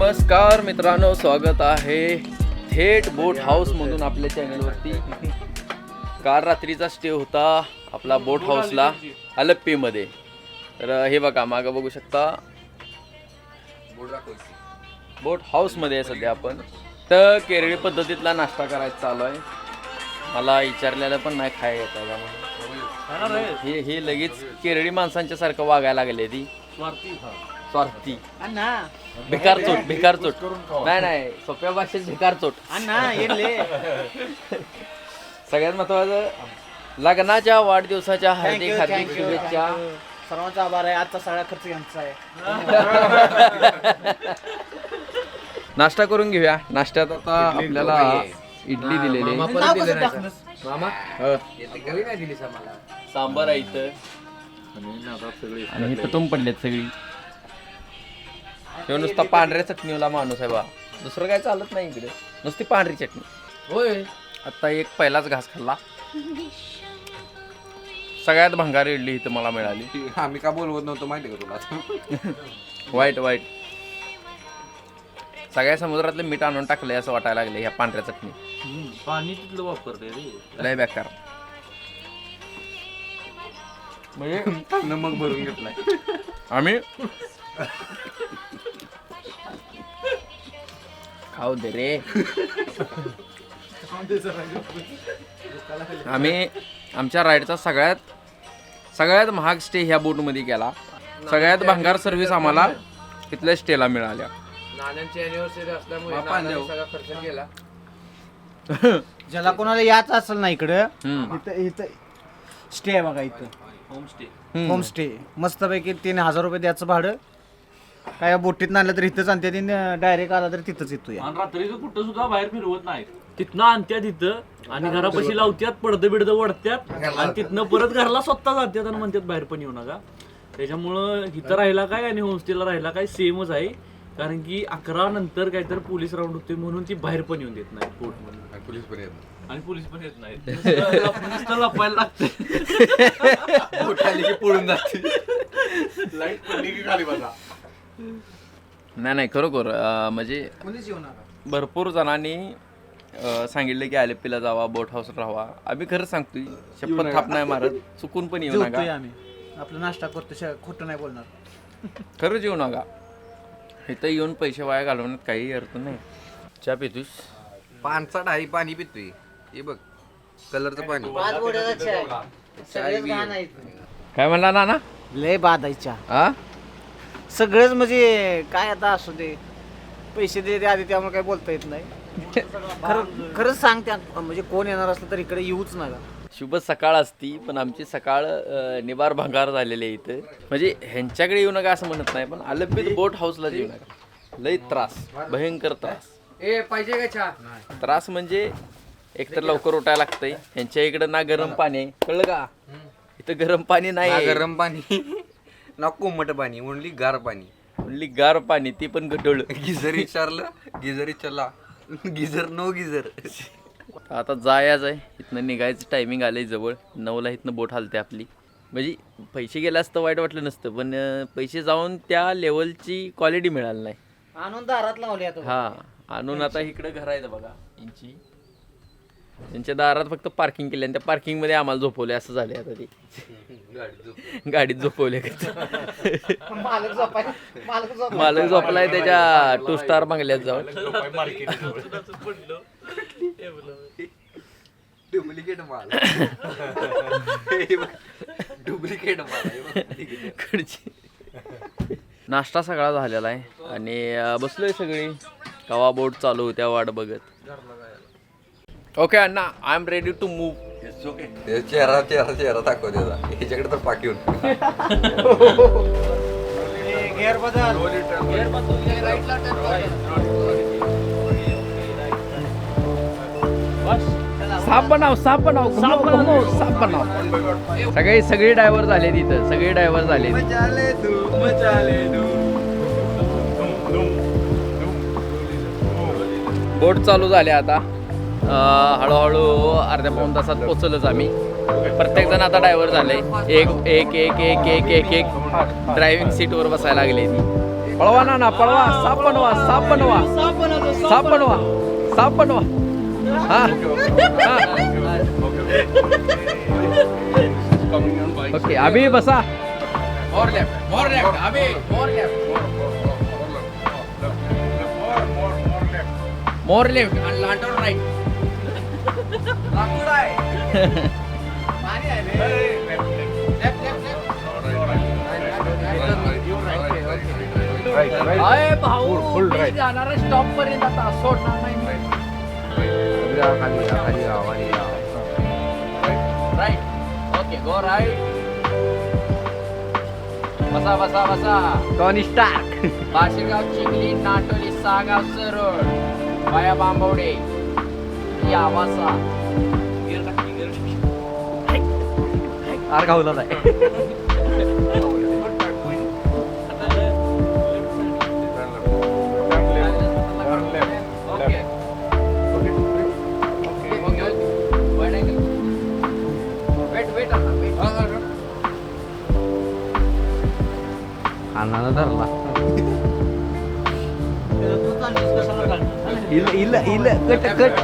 नमस्कार मित्रांनो, स्वागत आहे थेट बोट हाऊसमधून आपल्या चॅनलवरती. काल रात्रीचा स्टे होता आपला बोट हाऊसला आलप्पीमध्ये. तर हे बघा मागं बघू शकता, बोट हाऊसमध्ये आहे सध्या आपण. तर केरळी पद्धतीतला नाश्ता करायचा चालू आहे. मला विचारलेलं पण नाही खायला येतं. हे लगेच केरळी माणसांच्या सारखं वागायला लागले. ती स्वार्थी भिकारचोट नाही सोप्या भाषेत भिकारचोट. सगळ्यात महत्वाचं, लग्नाच्या वाढदिवसाच्या हार्दिक हार्दिक शुभेच्छा. सर्वांचा आभार आहे. आजचा सगळा खर्च यांचा आहे. नाश्ता करून घेऊया. नाश्त्यात आता आपल्याला इडली दिलेली आहे. सांबार आहे इथं आणि इथं तुम पडलेत सगळी. किंवा नुसता पांढऱ्या चटणीला माणूस आहे बा, दुसरं काय चालत नाही इकडे, नुसती पांढरी चटणी. होय, आता एक पहिलाच घास खाल्ला. सगळ्यात भंगारी इडली इथं मला मिळाली. आम्ही का बोलवत नव्हतो माहिती का तुला? वाईट सगळ्या समुद्रातलं मीठ आणून टाकलंय असं वाटायला लागलं ह्या पांढऱ्या चटणी. पाणी तिथलं वापरते रे, लय बेकार. म्हणजे नमक भरून घेतलाय आम्ही खाऊ दे रे. आम्ही आमच्या राईडचा सगळ्यात महाग स्टे ह्या बोटमध्ये केला. सगळ्यात भंगार सर्व्हिस आम्हाला तिथल्या स्टेला मिळाल्या. नाण्यांची अॅनिव्हर्सरी असल्यामुळे सगळा खर्च केला. ज्याला कोणाला याच असेल ना इकडं, हम्म. इथं स्टे आहे बघा. इथं होमस्टे मस्तपैकी 3,000 रुपये द्यायचं भाडं. काय बोटीत आणलं तर इथंच आणते, डायरेक्ट आला तर तिथंच येतो. आणि रात्रीचं कुठं सुद्धा बाहेर फिरवत नाही. तिथनं आणत्यात इथं आणि घरापाशी लावत्यात, पडदं बिडदं वडत्यात आणि तिथनं परत घरला स्वतः जात्यात आणि म्हणतात बाहेर पण येऊ नका. त्याच्यामुळं इथं राहिला काय आणि होमस्टेला राहिला काय सेमच आहे. कारण की 11 नंतर काहीतरी पोलीस राऊंड होते म्हणून ती बाहेर पण येऊन देत नाही बोटमध्ये. पोलीस पण येत आणि पोलीस पण येत नाहीत. नुसतं लपायला लागतं. बोट आली की पळून जाते. लाईट पडली की खाली बसा. नाही खरोखर म्हणजे भरपूर जणांनी सांगितलं की आलेप्पीला जावा, बोट हाऊस राहावा. आम्ही खरंच सांगतोय, शपथ थाप नाही मारत, चुकून पण येऊ नका. आम्ही आपला नाश्ता करतो, खोटं नाही बोलणार. खरंच येऊ नका. इथं येऊन पैसे वाया घालवण्यात काही अर्थ नाही. चहा पितोस? पानचा डाळी पाणी पितोय. हे बघ कलरचं पाणी. काय म्हणला नाना? लय बाधायच्या हा सगळंच. म्हणजे काय आता असू दे, पैसे दे आधी, त्यामुळे काय बोलता येत नाही. खरंच सांगते, म्हणजे कोण येणार असलं तर इकडे येऊच नका. शुभ सकाळ असती, पण आमची सकाळ निबार भंगार झालेली आहे इथं. म्हणजे ह्यांच्याकडे येऊ नका असं म्हणत नाही, पण आलप्पीत बोट हाऊसला येऊ नका. लय त्रास, भयंकर त्रास. पाहिजे का चहा? त्रास म्हणजे एकतर लवकर उठायला लागतंय. ह्यांच्या इकडं ना गरम पाणी आहे, कळलं का? इथं गरम पाणी नाही. गरम पाणी ना कोमट पाणी, ओनली गार पाणी. ओनली गार पाणी, ती पण गढूळ. गिझर विचारला गिझर नो गिझर. आता जायचं आहे, इथनं निघायचं टायमिंग आलंय जवळ. 9ला इथनं बोट हालते आपली. म्हणजे पैसे गेले असतं वाईट वाटलं नसतं, पण पैसे जाऊन त्या लेवलची क्वालिटी मिळाली नाही. आणून दारात लावले आता. हा, आणून आता इकडे घर आहे बघा यांची. त्यांच्या दारात फक्त पार्किंग केली आणि त्या पार्किंग मध्ये आम्हाला झोपवले. असं झाले आता ते गाडीत झोपवले. मालक झोपलाय त्याच्या 2 स्टार बंगल्यात जाऊन. डुप्लिकेट माल. नाश्ता सगळा झालेला आहे आणि बसलोय सगळी. कवा बोट चालू होत्या वाट बघत. Okay Anna, I am ready to move. चेहरा दाखव त्याचा. ह्याच्याकडे तर पाठवून गेअर बदल. साप बनाव. सगळे ड्रायव्हर झाले तिथं. सगळे ड्रायव्हर झाले. बोट चालू झाले आता. हळूहळू अर्ध्या पाऊण तासात पोचलच आम्ही. प्रत्येक जण आता ड्रायव्हर झाले. एक एक एक एक एक एक एक ड्रायव्हिंग सीटवर बसायला लागले. पळवा ना पळवा, साप बनवा, साप बनवा, साप बनवा, साप बनवा. हा ओके, अभि बसा. मोर लेफ्ट अभि, मोर लेफ्ट, मोर लेफ्ट आणि लाटून राईट. अय भाऊ, मी जाणार स्टॉप पर्यंत आता, सोडणार नाही. Right, okay, go right. बसा बसा बसा. Tony Stark. बाशीगाव, चिखली, नाटोली, सागाव, सरळ, वाया बांबवडे, या वासा. आर गावला नाही. अन्नाला धरला. Cut.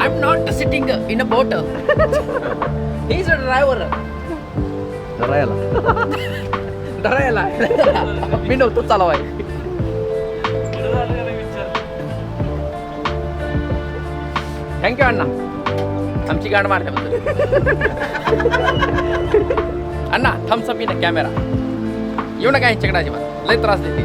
I'm not sitting in a boat. He's a driver. धरायला. मी नव्हतो चालवाय. थँक्यू अण्णा, आमची गाड मारल्याबद्दल. अण्णा थम्सअप इन कॅमेरा. येऊ नका ह्यांच्याकडे अजिबात, लय त्रास देते.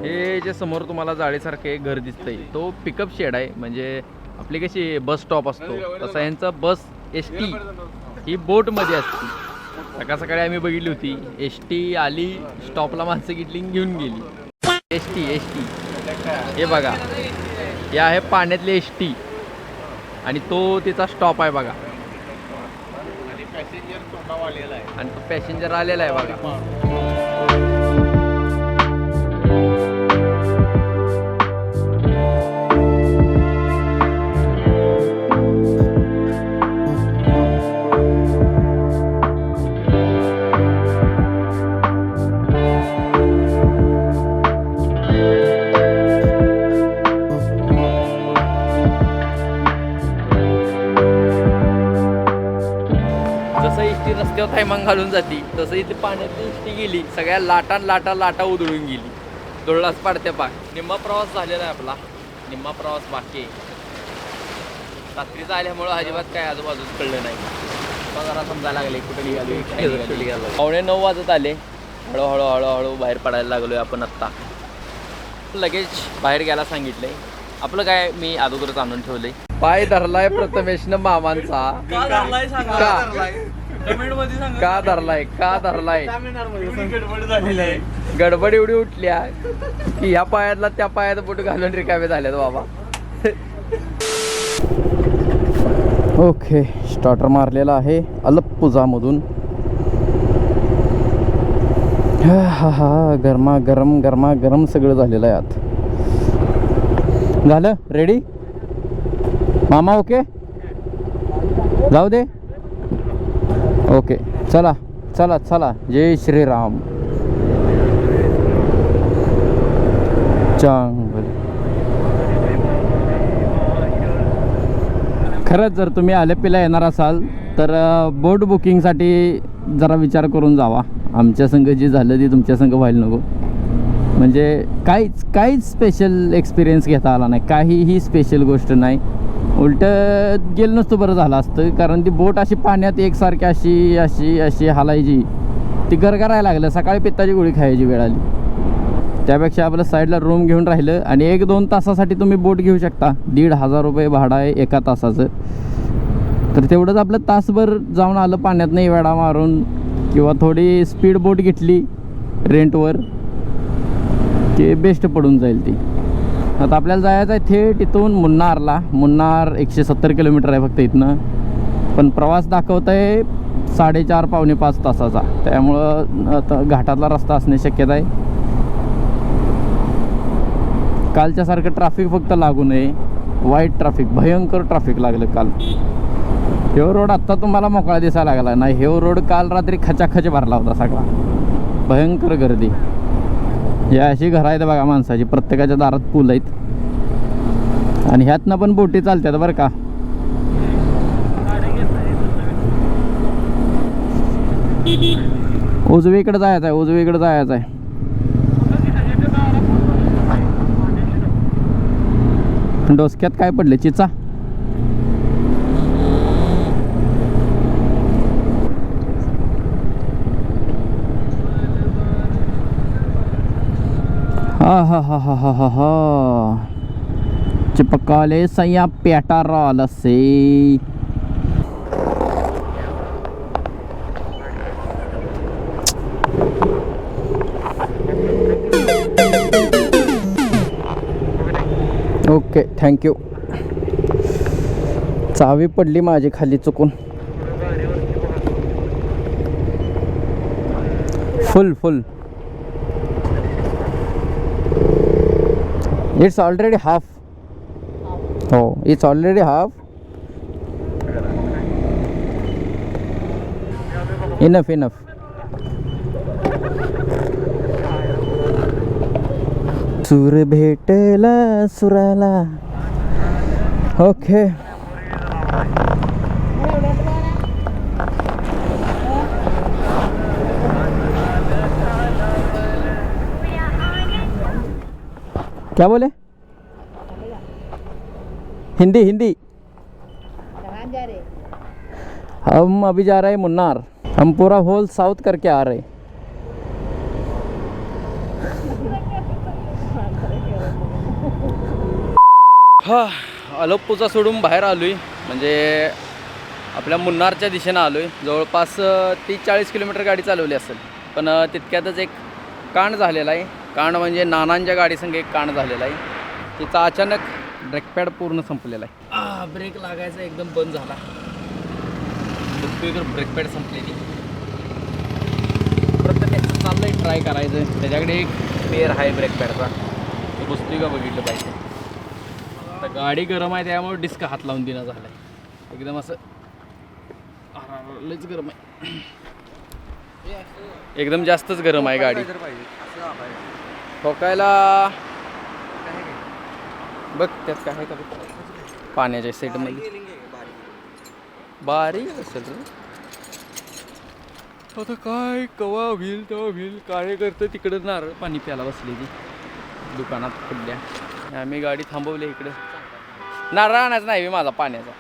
हे जे समोर तुम्हाला जाळीसारखे घर दिसतंय तो पिकअप शेड आहे. म्हणजे आपली कशी बस स्टॉप असतो तसा यांचा बस ST ही बोटमध्ये असते. सकाळी आम्ही बघितली होती, ST आली स्टॉपला, माणसं घेतली घेऊन गेली. ST हे बघा, हे आहे पाण्यातले ST आणि तो तिचा स्टॉप आहे बघा. आणि तो पॅसेंजर आलेला आहे बघा. रस्त्यावर थायमांग घालून जाती तसं इथे पाण्यातली ST गेली, सगळ्या लाटा उधळून गेली. डोळाच पाडत्या पाक. निम्मा प्रवास झालेला आहे आपला, निम्मा प्रवास बाकी आहे. रात्रीचा आल्यामुळं अजिबात काय आजूबाजूच कळलं नाही. मग जरा समजायला लागले कुठे निघालो. 9:15 वाजत आले. हळूहळू बाहेर पडायला लागलोय आपण आत्ता. लगेच बाहेर घ्यायला सांगितलंय. आपलं काय मी अगोदरच आणून ठेवलंय. पाय धरलाय प्रथमेशनं मामांचा. का धरलाय गडबड एवढी उठल्या की ह्या पायातला त्या पायात बोट घालून रिकामे झालेत बाबा. ओके, स्टार्टर मारलेला आहे अलप्पुझामधून. गरम सगळं झालेलं आहे आत. झालं रेडी मामा? ओके, जाऊ दे. ओके, चला. जय श्रीराम. चांगलं. खरंच जर तुम्ही आलेपीला येणार असाल तर बोट बुकिंगसाठी जरा विचार करून जावा. आमच्या संग जे झालं ते तुमच्या संग व्हायला नको. म्हणजे काहीच स्पेशल एक्सपिरियन्स घेता आला नाही. काहीही स्पेशल गोष्ट नाही. उलटं गेलं नसतं बरं झालं असतं, कारण ती बोट अशी पाण्यात एकसारखी अशी हालायची, ती गरगरायला लागलं. सकाळी पित्ताची गोळी खायची वेळ आली. त्यापेक्षा आपलं साईडला रूम घेऊन राहिलं. आणि 1-2 तासासाठी तुम्ही बोट घेऊ शकता. 1,500 रुपये भाडं आहे एका तासाचं. तर तेवढंच आपलं तासभर जाऊन आलं पाण्यात नाही वेळा मारून, किंवा थोडी स्पीड बोट घेतली रेंटवर की बेस्ट पडून जाईल ती. आता आपल्याला जायचं आहे थेट इथून मुन्नारला. मुन्नार 170 किलोमीटर आहे फक्त इथनं. पण प्रवास दाखवत आहे 4.5-5 तासाचा. त्यामुळं आता घाटातला रस्ता असणे शक्यता आहे. कालच्यासारखं ट्रॅफिक फक्त लागू नये. वाईट ट्रॅफिक, भयंकर ट्रॅफिक लागलं काल. ह्यो रोड आत्ता तुम्हाला मोकळा दिसायला लागला ना. ह्यो रोड काल रात्री खचाखच भरला होता सगळा. भयंकर गर्दी. ही अशी घरं आहेत बघा माणसाची. प्रत्येकाच्या दारात पूल आहेत आणि ह्यातनं पण बोटी चालतात बरं का. उजवीकडे जायचं आहे, उजवीकडे जायचं आहे. डोसक्यात काय पडले? चिचा. हा हा हा हा हा हा हा. चिपकाले सैया पेटा राल से. Okay thank you. चावी पडली माझी खाली चुकून. Full full. It's already half. हो it's already half. Enough enough. सूर भेटला सुराला. ओके क्या बोले? हिंदी हिंदी. हम अभी जा रहे हैं मुन्नार. हम पूरा होल साउथ करके आ रहे. हा अलोपूचा सोडून बाहेर आलोय. म्हणजे आपल्या मुन्नारच्या दिशेनं आलोय. जवळपास 30-40 किलोमीटर गाडी चालवली असेल. पण तितक्यातच एक कांड झालेला आहे. कांड म्हणजे नानांच्या गाडीसंग एक कांड झालेला आहे. तिचा अचानक ब्रेकपॅड पूर्ण संपलेला आहे. ब्रेक लागायचा एकदम बंद झाला. ब्रेकपॅड संपलेली. प्रत्येकाचं चाललंय ट्राय करायचं. त्याच्याकडे एक पेअर आहे ब्रेकपॅडचा. तो बसतोय का बघितलं पाहिजे. आता गाडी गरम आहे त्यामुळे डिस्क हात लावून देणं झालं आहे. एकदम असं लयच गरम आहे. एकदम जास्तच गरम आहे गाडी. ठोकायला बघ त्यात काय आहे का बघ. पाण्याच्या सेटमध्ये बारीक असेल रे. आता काय कवा होईल तेव्हा होईल. काय करतं तिकडं नारळ पाणी प्यायला बसली ती दुकानात खुडल्या. आम्ही गाडी थांबवली इकडं. नारळ आणायचा नाही माझा पाण्याचा.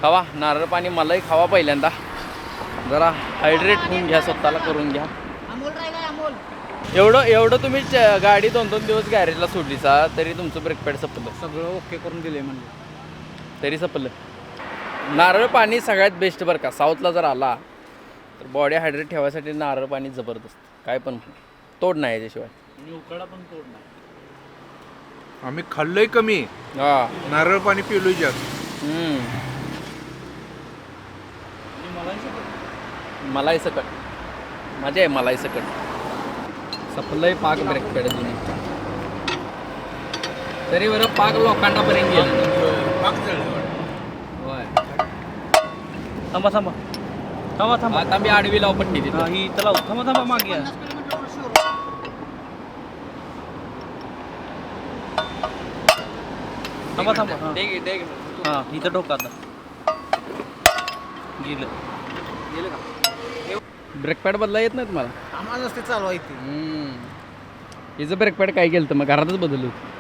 खावा नारळ पाणी मलाही खावा पहिल्यांदा. जरा हायड्रेट होऊन घ्या स्वतःला करून घ्या. एवढं तुम्ही गाडी 2-2 दिवस गॅरेजला सोडलीसा तरी तुमचं ब्रेकपॅड संपलं. सगळं ओके करून दिले म्हणजे तरी संपलं. नारळ पाणी सगळ्यात बेस्ट बरं का. साऊथला जर आला तर बॉडी हायड्रेट ठेवायसाठी नारळ पाणी जबरदस्त. काय पण तोड नाही याच्याशिवाय. उकाडा पण तोड नाही. आम्ही खाल्लंय कमी. हा नारळ पाणी पिलोय जास्त. मलाई सकट. मजा आहे मलाई सकट. सपलंय पाक ब्रेकपॅड जुनी. तरी बरं पाक लोकांपर्यंत गेलं. होय थांबा थांबा थांबा थांबा. आता मी आडवी लाव पट्टी तिथं. ही चला थांबा थांबा मागे या. थांबा थांबा. हां इथं ठोका आता. गेलं ब्रेकपॅड बदला येत नाही तुम्हाला? आम्हाला नसते चालवायची. हिचं ब्रेकपॅड काय केलं तर मग घरातच बदललं होतं.